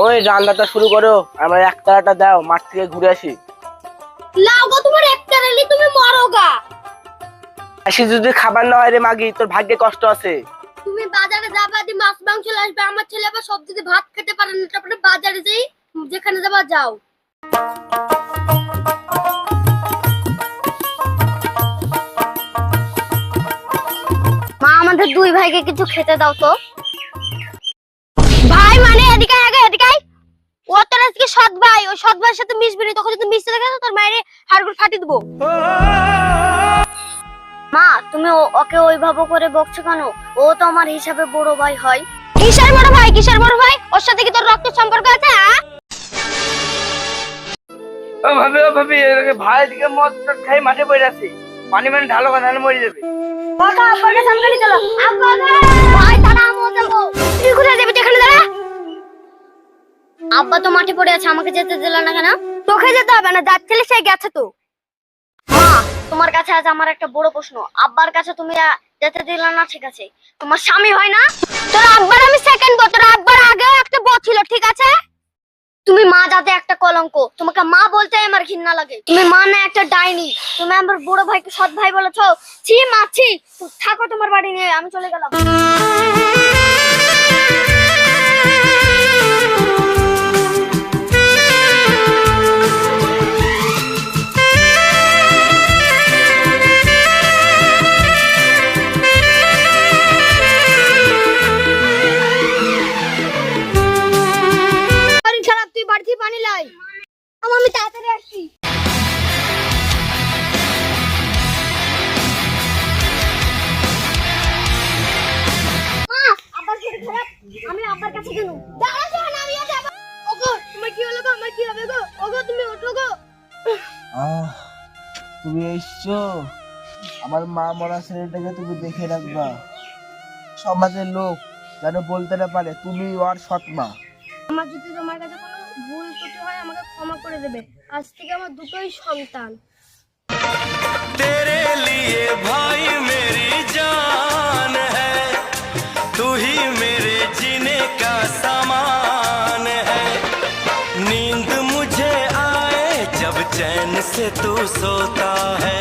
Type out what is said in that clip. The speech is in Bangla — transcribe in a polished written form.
ওই রান্নাটা শুরু করো, আমার একটাটা দাও, মাঠ থেকে ঘুরে আসি। লাও গো, তোমার একটা রেলি তুমি মরোগা। আসি যদি খাবার না হয় রে মাগি, তোর ভাগ্যে কষ্ট আছে। তুমি বাজারে যাবা, দি মাছ মাংস আসবে, আমার ছেলে আবার সবজি দিয়ে ভাত খেতে পারে না, তারপরে বাজারে যাই, যেখানে যাবা যাও। মা, আমাদের দুই ভাইকে কিছু খেতে দাও তো। ভাই মানে এদিকে আগে, এদিকে আয়। ও তোর আজকে সৎ ভাই, ওই সৎ ভাইয়ের সাথে মিশবি না, তখন যদি মিশতে থাকে তোর মায়ের হাড়গুলো ফাটিয়ে দেবো। মা, তুমি ওকে ওইভাবে করে বকছো কেন? ও তো আমার হিসাবে বড় ভাই হয়। কিসের বড় ভাই, কিসের বড় ভাই? ওর সাথে কি তোর রক্ত সম্পর্ক আছে? ও ভাবি, ও ভাবি, ভাই দিকে মদ খাই মাঠে পড়ে আছে, পানি মানে ঢালো কথা মরে যাবে। বাবা, আব্বাকে সামনে চলো। আব্বা ভাই, দাঁড়া, আমিও যাবো। তুই কোথায় যাবি? এখানে দাঁড়া। আব্বা তো মাঠে পড়ে আছে, আমাকে যেতে দিল না কেন? তোকে যেতে হবে না, যাচ্ছিলি সে গেছে তো। মা, তোমার কাছে আজ আমার একটা বড় প্রশ্ন। আব্বার কাছে তুমি যেতে দিল না, ঠিক আছে, তোমার স্বামী হয় না? তোর আব্বার আমি সেকেন্ড বউ, তোর আব্বার আগেও একটা বউ ছিল, ঠিক আছে? তুমি মা যাতে একটা কলঙ্ক, তোমাকে মা বলতে আমার ঘৃণা লাগে। তুমি মা না, একটা ডাইনি। তুমি আমার বড় ভাইকে সৎ ভাই বলেছো। ছি মা, ছি। থাকো তোমার বাড়ি নিয়ে, আমি চলে গেলাম। খারাপ, তুই বাড়ি থেকে পানি লাই। আমি তাড়াতাড়ি আসছি। মা, আব্বার শরীর খারাপ, আমি আব্বার কাছে গেল। দাঁড়া, যখন আমিও যাব। ওগো, তোমার কি হলো গো? আমার কি হবে গো? ওগো, তুমি ওঠো গো। তুমি এসছো, আমার মা মরা ছেলেটাকে তুমি দেখে রাখবা। সমাজের লোক যেন বলতে না পারে তুমি ওর সৎ মা। আমার যদি তোমার কাছে কোনো ভুল ত্রুটি হয়, আমাকে ক্ষমা করে দেবে। আজ থেকে আমার দুটোই সন্তান। तेरे लिए भाई मेरी जान है, तू ही मेरे जीने का सामान है। नींद मुझे आए जब चैन से तू सोता है,